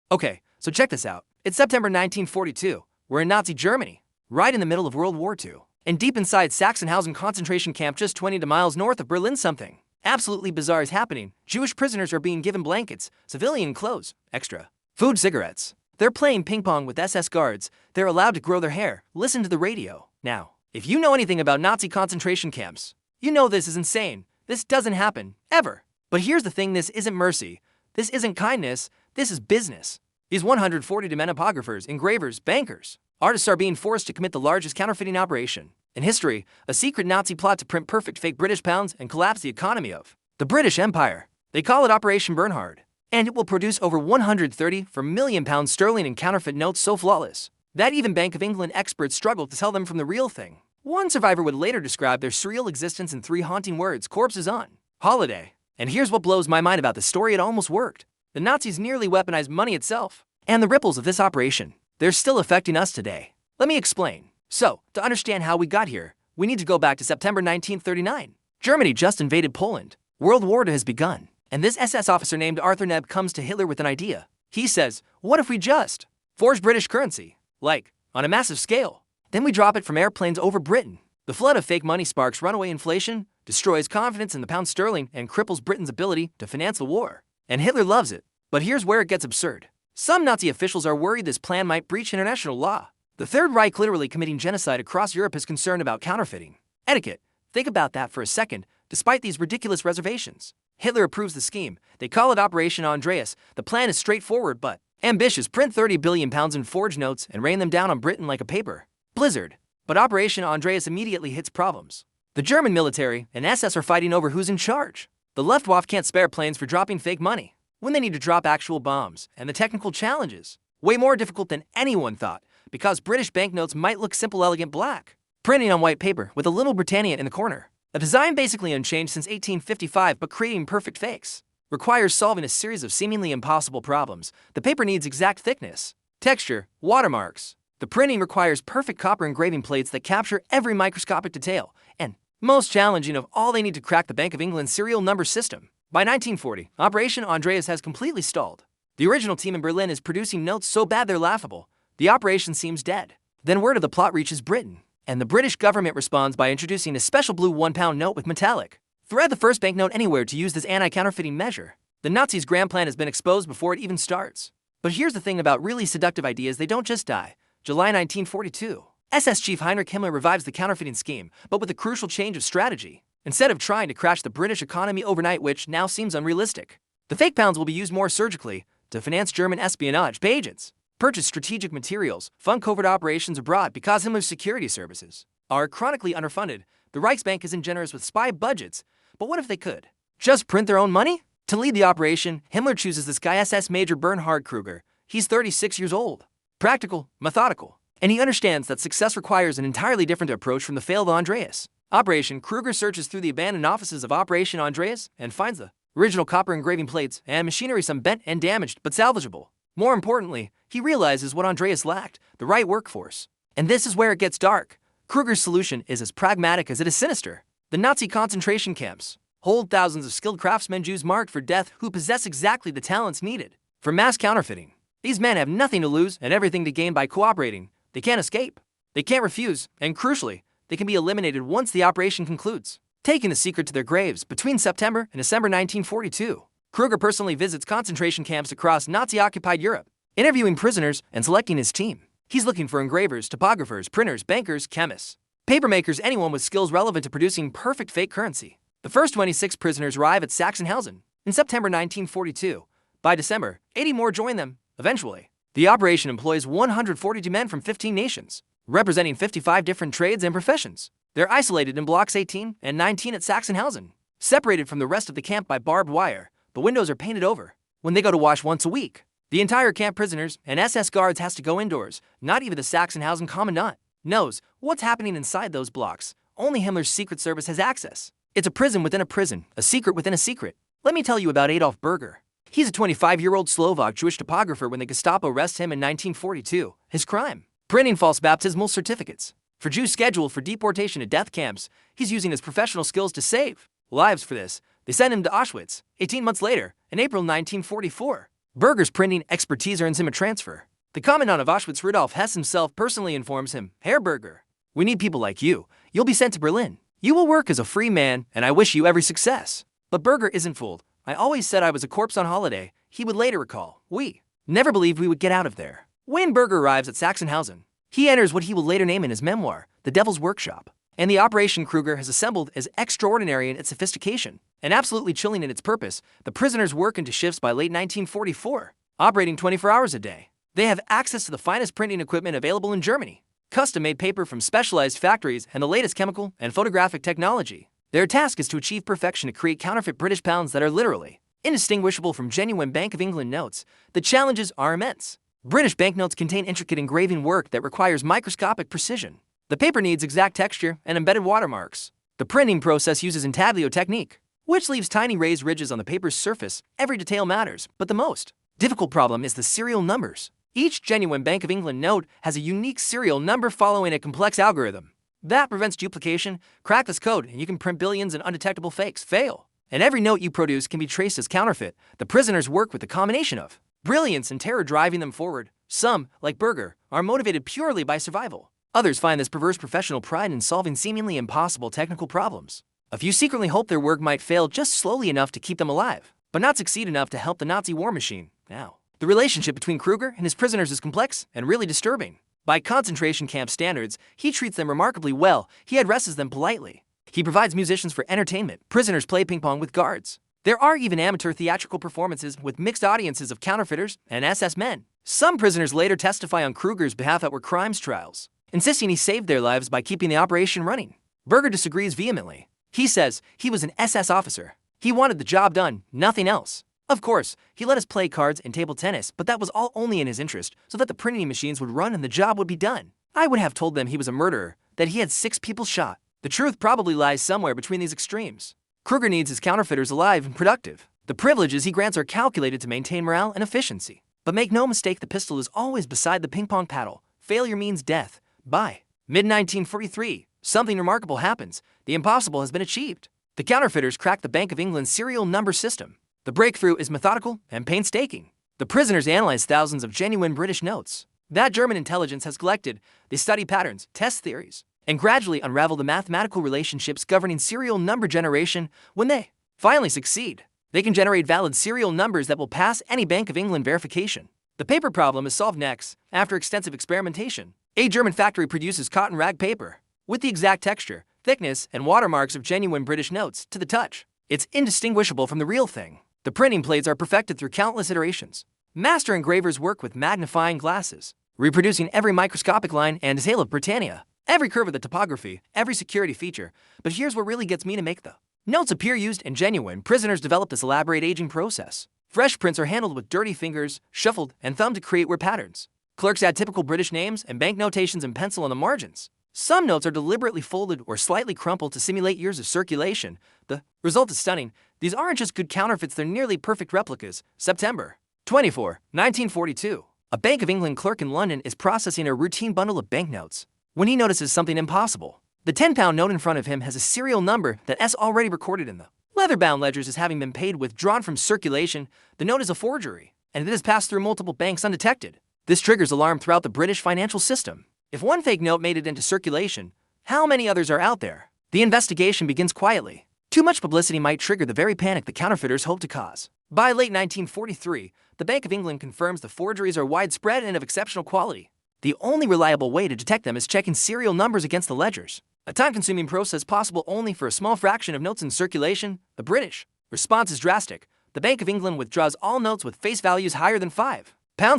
Okay, so check this out. It's September 1942. We're in Nazi Germany, right in the middle of World War II. And deep inside Sachsenhausen concentration camp just 20 miles north of Berlin, something absolutely bizarre is happening. Jewish prisoners are being given blankets, civilian clothes, extra food, cigarettes. They're playing ping pong with SS guards. They're allowed to grow their hair, listen to the radio. Now, if you know anything about Nazi concentration camps, you know this is insane. This doesn't happen, ever. But here's the thing, this isn't mercy. This isn't kindness. This is business. These 140 demenopographers, engravers, bankers, artists are being forced to commit the largest counterfeiting operation in history, a secret Nazi plot to print perfect fake British pounds and collapse the economy of the British Empire. They call it Operation Bernhard, and it will produce over 134 million pounds sterling in counterfeit notes so flawless that even Bank of England experts struggle to tell them from the real thing. One survivor would later describe their surreal existence in 3 haunting words: corpses on holiday. And here's what blows my mind about the story: it almost worked. The Nazis nearly weaponized money itself. And the ripples of this operation, they're still affecting us today. Let me explain. So, to understand how we got here, we need to go back to September 1939. Germany just invaded Poland. World War II has begun. And this SS officer named Arthur Neb comes to Hitler with an idea. He says, what if we just forge British currency? Like, on a massive scale. Then we drop it from airplanes over Britain. The flood of fake money sparks runaway inflation, destroys confidence in the pound sterling, and cripples Britain's ability to finance the war. And Hitler loves it. But here's where it gets absurd. Some Nazi officials are worried this plan might breach international law. The Third Reich, literally committing genocide across Europe, is concerned about counterfeiting etiquette. Think about that for a second. Despite these ridiculous reservations, Hitler approves the scheme. They call it Operation Andreas. The plan is straightforward but ambitious. Print 30 billion pounds in forged notes and rain them down on Britain like a paper blizzard. But Operation Andreas immediately hits problems. The German military and SS are fighting over who's in charge. The Luftwaffe can't spare planes for dropping fake money when they need to drop actual bombs, and the technical challenges, way more difficult than anyone thought, because British banknotes might look simple, elegant black, printing on white paper with a little Britannia in the corner. A design basically unchanged since 1855, but creating perfect fakes requires solving a series of seemingly impossible problems. The paper needs exact thickness, texture, watermarks. The printing requires perfect copper engraving plates that capture every microscopic detail, and most challenging of all, they need to crack the Bank of England serial number system. By 1940, Operation Andreas has completely stalled. The original team in Berlin is producing notes so bad they're laughable. The operation seems dead. Then word of the plot reaches Britain, and the British government responds by introducing a special blue £1 note with metallic thread, the first banknote anywhere to use this anti-counterfeiting measure. The Nazis' grand plan has been exposed before it even starts. But here's the thing about really seductive ideas: they don't just die. July 1942. SS Chief Heinrich Himmler revives the counterfeiting scheme, but with a crucial change of strategy. Instead of trying to crash the British economy overnight, which now seems unrealistic, the fake pounds will be used more surgically to finance German espionage agents, purchase strategic materials, fund covert operations abroad. Because Himmler's security services are chronically underfunded, the Reichsbank isn't generous with spy budgets. But what if they could just print their own money? To lead the operation, Himmler chooses this guy, SS Major Bernhard Kruger. He's 36 years old, practical, methodical, and he understands that success requires an entirely different approach from the failed Andreas operation. Kruger searches through the abandoned offices of Operation Andreas and finds the original copper engraving plates and machinery, some bent and damaged but salvageable. More importantly, he realizes what Andreas lacked: the right workforce. And this is where it gets dark. Kruger's solution is as pragmatic as it is sinister. The Nazi concentration camps hold thousands of skilled craftsmen, Jews marked for death, who possess exactly the talents needed for mass counterfeiting. These men have nothing to lose and everything to gain by cooperating. They can't escape, they can't refuse, and crucially, they can be eliminated once the operation concludes, taking the secret to their graves. Between September and December 1942, Kruger personally visits concentration camps across Nazi-occupied Europe, interviewing prisoners and selecting his team. He's looking for engravers, typographers, printers, bankers, chemists, papermakers, anyone with skills relevant to producing perfect fake currency. The first 26 prisoners arrive at Sachsenhausen in September 1942. By December, 80 more join them. Eventually, the operation employs 142 men from 15 nations, representing 55 different trades and professions. They're isolated in blocks 18 and 19 at Sachsenhausen, separated from the rest of the camp by barbed wire. The windows are painted over. When they go to wash once a week, the entire camp, prisoners and SS guards, has to go indoors. Not even the Sachsenhausen commandant knows what's happening inside those blocks. Only Himmler's secret service has access. It's a prison within a prison, a secret within a secret. Let me tell you about Adolf Berger. He's a 25-year-old Slovak Jewish typographer. When the Gestapo arrests him in 1942, his crime: printing false baptismal certificates for Jews scheduled for deportation to death camps. He's using his professional skills to save lives. For this, they send him to Auschwitz. 18 months later, in April 1944, Berger's printing expertise earns him a transfer. The commandant of Auschwitz, Rudolf Hess himself, personally informs him, "Herr Berger, we need people like you. You'll be sent to Berlin. You will work as a free man, and I wish you every success." But Berger isn't fooled. "I always said I was a corpse on holiday," he would later recall. "We never believed we would get out of there." When Berger arrives at Sachsenhausen, he enters what he will later name in his memoir, the Devil's Workshop. And the operation Kruger has assembled is extraordinary in its sophistication and absolutely chilling in its purpose. The prisoners work into shifts by late 1944, operating 24 hours a day. They have access to the finest printing equipment available in Germany, custom-made paper from specialized factories, and the latest chemical and photographic technology. Their task is to achieve perfection to create counterfeit British pounds that are literally indistinguishable from genuine Bank of England notes. The challenges are immense. British banknotes contain intricate engraving work that requires microscopic precision. The paper needs exact texture and embedded watermarks. The printing process uses intaglio technique, which leaves tiny raised ridges on the paper's surface. Every detail matters, but the most difficult problem is the serial numbers. Each genuine Bank of England note has a unique serial number following a complex algorithm. That prevents duplication. Crack this code, and you can print billions in undetectable fakes. Fail, and every note you produce can be traced as counterfeit. The prisoners work with a combination of brilliance and terror driving them forward. Some, like Berger, are motivated purely by survival. Others find this perverse professional pride in solving seemingly impossible technical problems. A few secretly hope their work might fail just slowly enough to keep them alive, but not succeed enough to help the Nazi war machine. Now, the relationship between Kruger and his prisoners is complex and really disturbing. By concentration camp standards, he treats them remarkably well. He addresses them politely. He provides musicians for entertainment. Prisoners play ping pong with guards. There are even amateur theatrical performances with mixed audiences of counterfeiters and SS men. Some prisoners later testify on Kruger's behalf at war crimes trials, insisting he saved their lives by keeping the operation running. Berger disagrees vehemently. He says he was an SS officer. He wanted the job done, nothing else. Of course, he let us play cards and table tennis, but that was all only in his interest, so that the printing machines would run and the job would be done. I would have told them he was a murderer, that he had 6 people shot. The truth probably lies somewhere between these extremes. Kruger needs his counterfeiters alive and productive. The privileges he grants are calculated to maintain morale and efficiency. But make no mistake, the pistol is always beside the ping pong paddle. Failure means death. By mid-1943, something remarkable happens. The impossible has been achieved. The counterfeiters crack the Bank of England's serial number system. The breakthrough is methodical and painstaking. The prisoners analyze thousands of genuine British notes that German intelligence has collected. They study patterns, test theories, and gradually unravel the mathematical relationships governing serial number generation. When they finally succeed, they can generate valid serial numbers that will pass any Bank of England verification. The paper problem is solved next. After extensive experimentation, a German factory produces cotton rag paper with the exact texture, thickness, and watermarks of genuine British notes to the touch. It's indistinguishable from the real thing. The printing plates are perfected through countless iterations. Master engravers work with magnifying glasses, reproducing every microscopic line and detail of Britannia, every curve of the topography, every security feature. But here's what really gets me to make the notes appear used and genuine. Prisoners develop this elaborate aging process. Fresh prints are handled with dirty fingers, shuffled, and thumbed to create weird patterns. Clerks add typical British names and bank notations in pencil on the margins. Some notes are deliberately folded or slightly crumpled to simulate years of circulation. The result is stunning. These aren't just good counterfeits, they're nearly perfect replicas. September 24, 1942. A Bank of England clerk in London is processing a routine bundle of banknotes when he notices something impossible. The 10-pound note in front of him has a serial number that S already recorded in the leather-bound ledgers as having been paid withdrawn from circulation. The note is a forgery, and it has passed through multiple banks undetected. This triggers alarm throughout the British financial system. If one fake note made it into circulation, how many others are out there? The investigation begins quietly. Too much publicity might trigger the very panic the counterfeiters hope to cause. By late 1943, the Bank of England confirms the forgeries are widespread and of exceptional quality. The only reliable way to detect them is checking serial numbers against the ledgers, a time-consuming process possible only for a small fraction of notes in circulation. The British response is drastic. The Bank of England withdraws all notes with face values higher than £5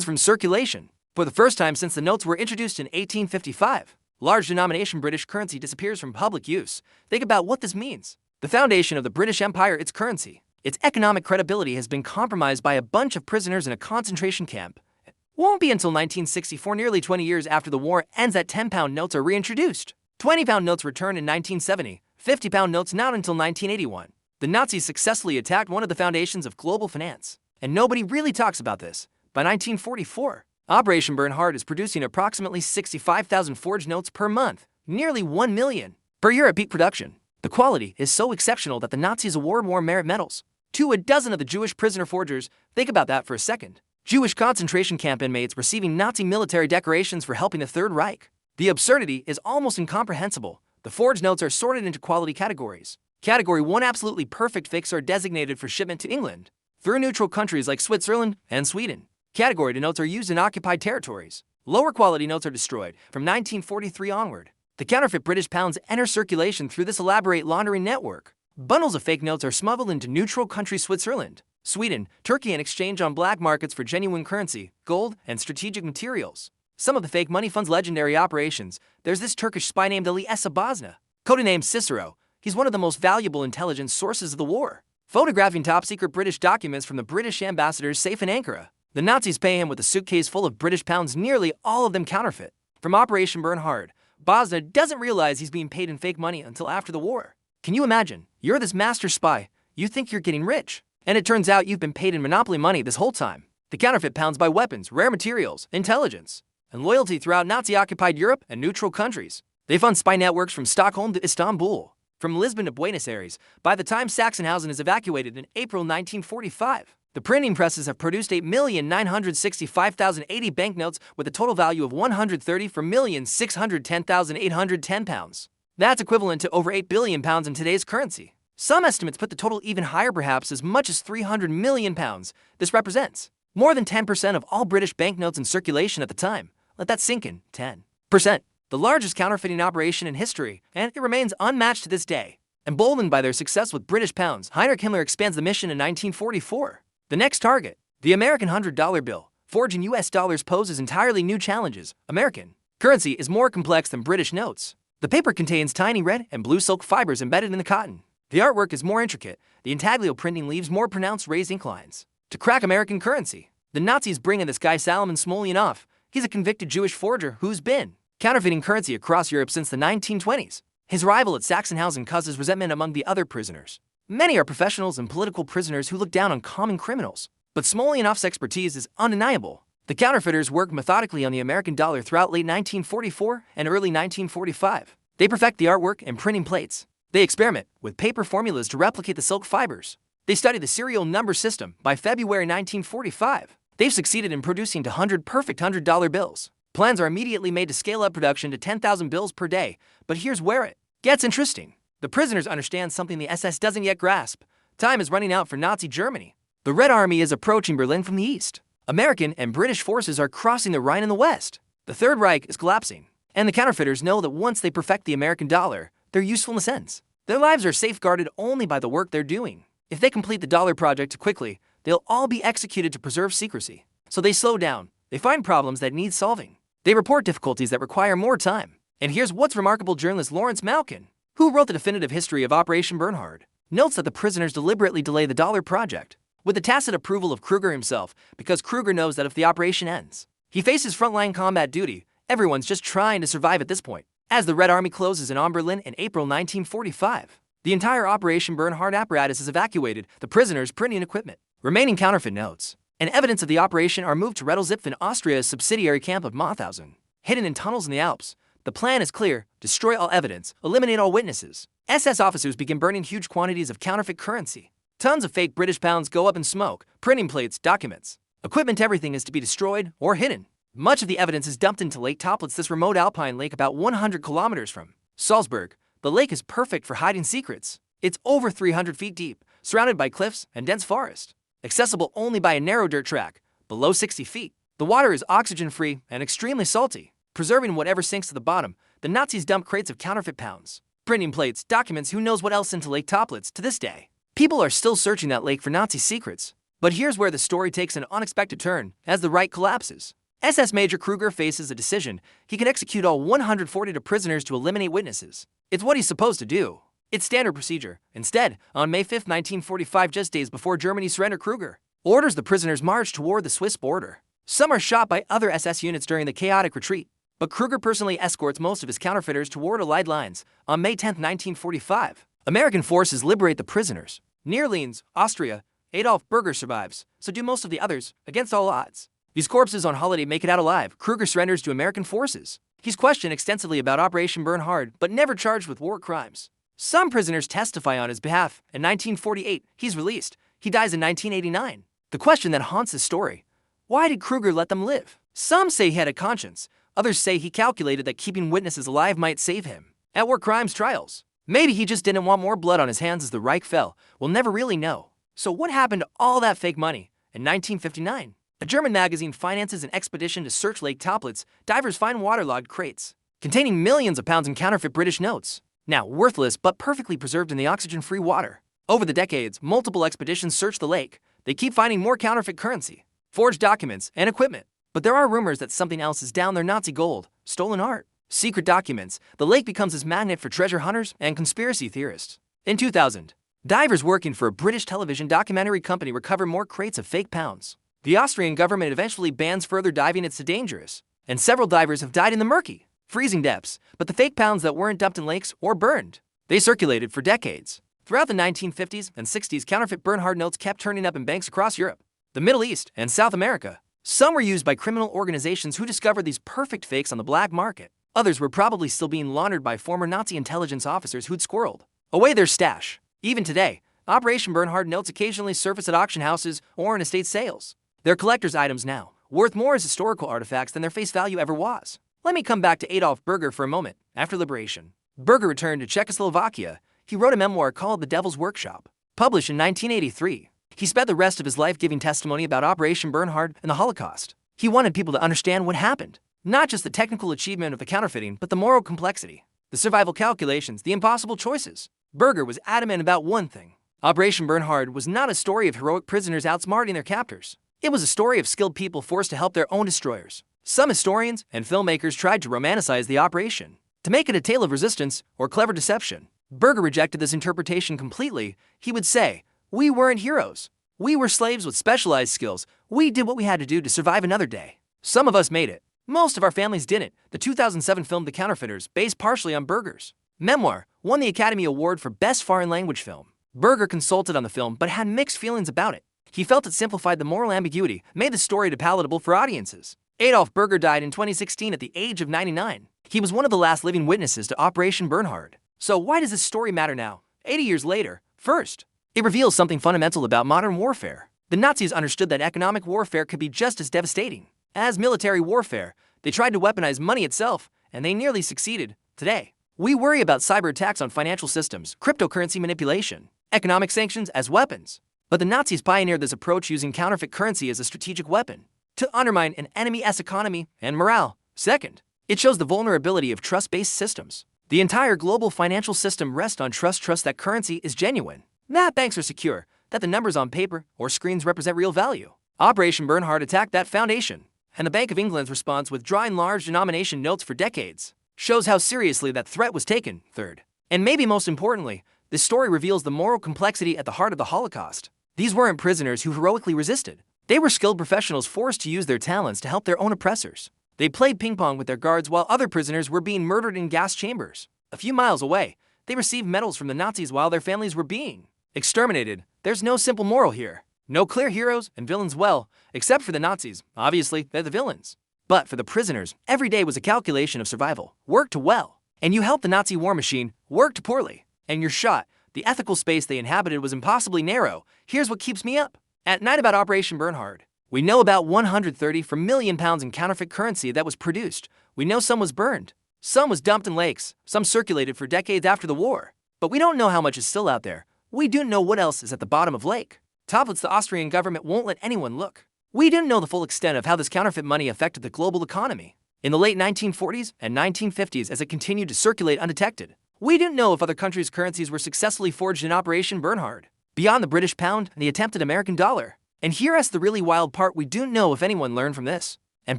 from circulation. For the first time since the notes were introduced in 1855, large denomination British currency disappears from public use. Think about what this means. The foundation of the British Empire, its currency, its economic credibility has been compromised by a bunch of prisoners in a concentration camp. It won't be until 1964, nearly 20 years after the war ends, that 10-pound notes are reintroduced. 20-pound notes return in 1970, 50-pound notes not until 1981. The Nazis successfully attacked one of the foundations of global finance, and nobody really talks about this. By 1944, Operation Bernhard is producing approximately 65,000 forged notes per month, nearly 1 million per year at peak production. The quality is so exceptional that the Nazis award war merit medals to a dozen of the Jewish prisoner forgers. Think about that for a second. Jewish concentration camp inmates receiving Nazi military decorations for helping the Third Reich. The absurdity is almost incomprehensible. The forged notes are sorted into quality categories. Category 1 absolutely perfect fakes are designated for shipment to England through neutral countries like Switzerland and Sweden. Category 2 notes are used in occupied territories. Lower quality notes are destroyed from 1943 onward. The counterfeit British pounds enter circulation through this elaborate laundering network. Bundles of fake notes are smuggled into neutral countries Switzerland, Sweden, Turkey in exchange on black markets for genuine currency, gold, and strategic materials. Some of the fake money fund's legendary operations. There's this Turkish spy named Ali Esabazna, codenamed Cicero. He's one of the most valuable intelligence sources of the war, photographing top-secret British documents from the British ambassador's safe in Ankara. The Nazis pay him with a suitcase full of British pounds, nearly all of them counterfeit. From Operation Bernhard, Bosna doesn't realize he's being paid in fake money until after the war. Can you imagine? You're this master spy. You think you're getting rich, and it turns out you've been paid in monopoly money this whole time. The counterfeit pounds buy weapons, rare materials, intelligence, and loyalty throughout Nazi-occupied Europe and neutral countries. They fund spy networks from Stockholm to Istanbul, from Lisbon to Buenos Aires. By the time Sachsenhausen is evacuated in April 1945, the printing presses have produced 8,965,080 banknotes with a total value of 134,610,810 pounds. That's equivalent to over 8 billion pounds in today's currency. Some estimates put the total even higher, perhaps as much as 300 million pounds. This represents more than 10% of all British banknotes in circulation at the time. Let that sink in. 10%. The largest counterfeiting operation in history, and it remains unmatched to this day. Emboldened by their success with British pounds, Heinrich Himmler expands the mission in 1944. The next target, the American $100 bill. Forging US dollars poses entirely new challenges. American currency is more complex than British notes. The paper contains tiny red and blue silk fibers embedded in the cotton. The artwork is more intricate. The intaglio printing leaves more pronounced raised ink lines. To crack American currency, the Nazis bring in this guy Salomon Smolyanov. He's a convicted Jewish forger who's been counterfeiting currency across Europe since the 1920s. His arrival at Sachsenhausen causes resentment among the other prisoners. Many are professionals and political prisoners who look down on common criminals. But Smolyanov's expertise is undeniable. The counterfeiters worked methodically on the American dollar throughout late 1944 and early 1945. They perfect the artwork and printing plates. They experiment with paper formulas to replicate the silk fibers. They study the serial number system. By February 1945, they've succeeded in producing 200 perfect $100 bills. Plans are immediately made to scale up production to 10,000 bills per day. But here's where it gets interesting. The prisoners understand something the SS doesn't yet grasp. Time is running out for Nazi Germany. The Red Army is approaching Berlin from the east. American and British forces are crossing the Rhine in the west. The Third Reich is collapsing. And the counterfeiters know that once they perfect the American dollar, their usefulness ends. Their lives are safeguarded only by the work they're doing. If they complete the dollar project too quickly, they'll all be executed to preserve secrecy. So they slow down. They find problems that need solving. They report difficulties that require more time. And here's what's remarkable: journalist Lawrence Malkin, who wrote the definitive history of Operation Bernhard, notes that the prisoners deliberately delay the dollar project, with the tacit approval of Kruger himself, because Kruger knows that if the operation ends, he faces frontline combat duty. Everyone's just trying to survive at this point. As the Red Army closes in on Berlin in April 1945, the entire Operation Bernhard apparatus is evacuated, the prisoners' printing equipment, remaining counterfeit notes, and evidence of the operation are moved to Rettelzipf in Austria's subsidiary camp of Mauthausen. Hidden in tunnels in the Alps, the plan is clear: destroy all evidence, eliminate all witnesses. SS officers begin burning huge quantities of counterfeit currency. Tons of fake British pounds go up in smoke. Printing plates, documents, equipment, everything is to be destroyed or hidden. Much of the evidence is dumped into Lake Toplitz, this remote alpine lake about 100 kilometers from Salzburg. The lake is perfect for hiding secrets. It's over 300 feet deep, surrounded by cliffs and dense forest, accessible only by a narrow dirt track, below 60 feet. The water is oxygen-free and extremely salty, preserving whatever sinks to the bottom. The Nazis dump crates of counterfeit pounds, printing plates, documents, who knows what else into Lake Toplitz. To this day, people are still searching that lake for Nazi secrets. But here's where the story takes an unexpected turn. As the Reich collapses, SS Major Kruger faces a decision. He can execute all 142 prisoners to eliminate witnesses. It's what he's supposed to do. It's standard procedure. Instead, on May 5, 1945, just days before Germany surrendered, Kruger orders the prisoners march toward the Swiss border. Some are shot by other SS units during the chaotic retreat, but Kruger personally escorts most of his counterfeiters toward Allied lines. On May 10, 1945, American forces liberate the prisoners. Near Linz, Austria, Adolf Berger survives, so do most of the others, against all odds. These corpses on holiday make it out alive. Kruger surrenders to American forces. He's questioned extensively about Operation Bernhard, but never charged with war crimes. Some prisoners testify on his behalf. In 1948, he's released. He dies in 1989. The question that haunts his story: Why did Kruger let them live? Some say he had a conscience. Others say he calculated that keeping witnesses alive might save him at war crimes trials. Maybe he just didn't want more blood on his hands as the Reich fell. We'll never really know. So what happened to all that fake money? In 1959, a German magazine finances an expedition to search Lake Toplitz. Divers find waterlogged crates containing millions of pounds in counterfeit British notes, now worthless but perfectly preserved in the oxygen-free water. Over the decades, multiple expeditions search the lake. They keep finding more counterfeit currency, forged documents, and equipment. But there are rumors that something else is down there: Nazi gold, stolen art, secret documents. The lake becomes this magnet for treasure hunters and conspiracy theorists. In 2000, divers working for a British television documentary company recover more crates of fake pounds. The Austrian government eventually bans further diving. It's dangerous, and several divers have died in the murky, freezing depths. But the fake pounds that weren't dumped in lakes or burned, they circulated for decades. Throughout the 1950s and 60s, counterfeit Bernhard notes kept turning up in banks across Europe, the Middle East, and South America. Some were used by criminal organizations who discovered these perfect fakes on the black market. Others were probably still being laundered by former Nazi intelligence officers who'd squirreled away their stash. Even today, Operation Bernhard notes occasionally surface at auction houses or in estate sales. They're collector's items now, worth more as historical artifacts than their face value ever was. Let me come back to Adolf Berger for a moment. After liberation, Berger returned to Czechoslovakia. He wrote a memoir called The Devil's Workshop, published in 1983. He spent the rest of his life giving testimony about Operation Bernhard and the Holocaust. He wanted people to understand what happened, not just the technical achievement of the counterfeiting, but the moral complexity, the survival calculations, the impossible choices. Berger was adamant about one thing: Operation Bernhard was not a story of heroic prisoners outsmarting their captors. It was a story of skilled people forced to help their own destroyers. Some historians and filmmakers tried to romanticize the operation, to make it a tale of resistance or clever deception. Berger rejected this interpretation completely. He would say, "We weren't heroes. We were slaves with specialized skills. We did what we had to do to survive another day. Some of us made it. Most of our families didn't." The 2007 film The Counterfeiters, based partially on Berger's memoir, won the Academy Award for Best Foreign Language Film. Berger consulted on the film but had mixed feelings about it. He felt it simplified the moral ambiguity, made the story palatable for audiences. Adolf Berger died in 2016 at the age of 99. He was one of the last living witnesses to Operation Bernhard. So why does this story matter now, 80 years later? First, it reveals something fundamental about modern warfare. The Nazis understood that economic warfare could be just as devastating as military warfare. They tried to weaponize money itself, and they nearly succeeded. Today, we worry about cyber attacks on financial systems, cryptocurrency manipulation, economic sanctions as weapons. But the Nazis pioneered this approach, using counterfeit currency as a strategic weapon to undermine an enemy's economy and morale. Second, it shows the vulnerability of trust-based systems. The entire global financial system rests on trust that currency is genuine, that banks are secure, that the numbers on paper or screens represent real value. Operation Bernhard attacked that foundation, and the Bank of England's response, withdrawing large denomination notes for decades, shows how seriously that threat was taken. Third, and maybe most importantly, this story reveals the moral complexity at the heart of the Holocaust. These weren't prisoners who heroically resisted. They were skilled professionals forced to use their talents to help their own oppressors. They played ping pong with their guards while other prisoners were being murdered in gas chambers. A few miles away, they received medals from the Nazis while their families were being exterminated. There's no simple moral here. No clear heroes and villains. Well, except for the Nazis. Obviously, they're the villains. But for the prisoners, every day was a calculation of survival. Worked well, and you helped the Nazi war machine. Worked poorly, and you're shot. The ethical space they inhabited was impossibly narrow. Here's what keeps me up at night about Operation Bernhard. We know about 134 million pounds in counterfeit currency that was produced. We know some was burned. Some was dumped in lakes. Some circulated for decades after the war. But we don't know how much is still out there. We don't know what else is at the bottom of Lake Toplitz. The Austrian government won't let anyone look. We didn't know the full extent of how this counterfeit money affected the global economy in the late 1940s and 1950s as it continued to circulate undetected. We didn't know if other countries' currencies were successfully forged in Operation Bernhard, beyond the British pound and the attempted American dollar. And here's the really wild part: we don't know if anyone learned from this and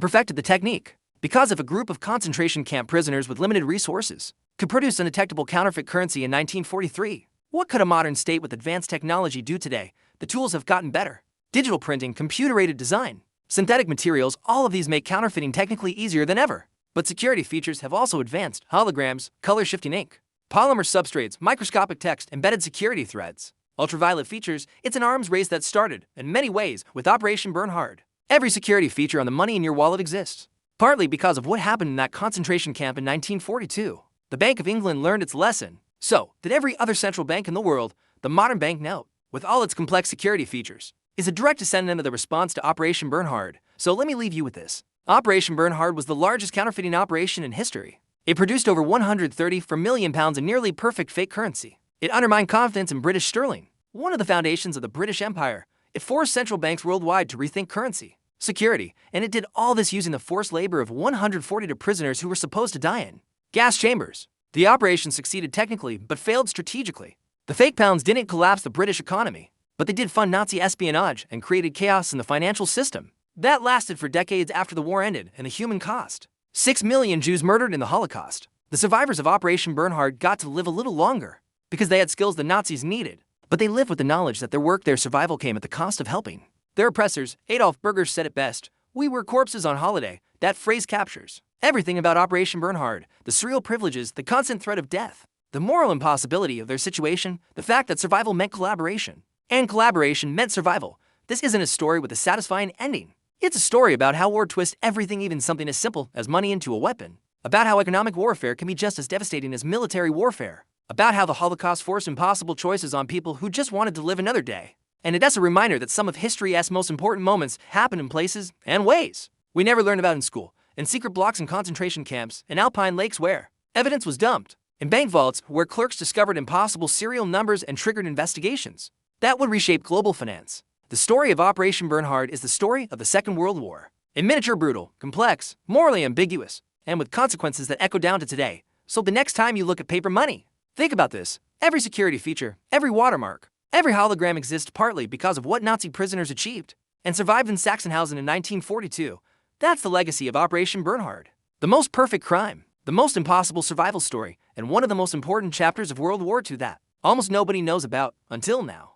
perfected the technique. Because if a group of concentration camp prisoners with limited resources could produce undetectable counterfeit currency in 1943, what could a modern state with advanced technology do today? The tools have gotten better. Digital printing, computer-aided design, synthetic materials, all of these make counterfeiting technically easier than ever. But security features have also advanced: holograms, color-shifting ink, polymer substrates, microscopic text, embedded security threads, ultraviolet features. It's an arms race that started, in many ways, with Operation Bernhard. Every security feature on the money in your wallet exists, partly because of what happened in that concentration camp in 1942. The Bank of England learned its lesson. So did every other central bank in the world. The modern banknote, with all its complex security features, is a direct descendant of the response to Operation Bernhard, so let me leave you with this. Operation Bernhard was the largest counterfeiting operation in history. It produced over 134 million pounds of nearly perfect fake currency. It undermined confidence in British sterling, one of the foundations of the British Empire. It forced central banks worldwide to rethink currency, security, and it did all this using the forced labor of 142 prisoners who were supposed to die in gas chambers. The operation succeeded technically, but failed strategically. The fake pounds didn't collapse the British economy, but they did fund Nazi espionage and created chaos in the financial system. That lasted for decades after the war ended, and the human cost. 6 million Jews murdered in the Holocaust. The survivors of Operation Bernhard got to live a little longer because they had skills the Nazis needed, but they lived with the knowledge that their survival came at the cost of helping their oppressors. Adolf Berger said it best: "We were corpses on holiday." That phrase captures everything about Operation Bernhard: the surreal privileges, the constant threat of death, the moral impossibility of their situation, the fact that survival meant collaboration, and collaboration meant survival. This isn't a story with a satisfying ending. It's a story about how war twists everything, even something as simple as money, into a weapon. About how economic warfare can be just as devastating as military warfare. About how the Holocaust forced impossible choices on people who just wanted to live another day. And it's a reminder that some of history's most important moments happen in places and ways we never learned about in school, in secret blocks in concentration camps, in alpine lakes where evidence was dumped, in bank vaults where clerks discovered impossible serial numbers and triggered investigations that would reshape global finance. The story of Operation Bernhard is the story of the Second World War. In miniature, brutal, complex, morally ambiguous, and with consequences that echo down to today. So the next time you look at paper money, think about this. Every security feature, every watermark, every hologram exists partly because of what Nazi prisoners achieved and survived in Sachsenhausen in 1942. That's the legacy of Operation Bernhard. The most perfect crime, the most impossible survival story, and one of the most important chapters of World War II that almost nobody knows about until now.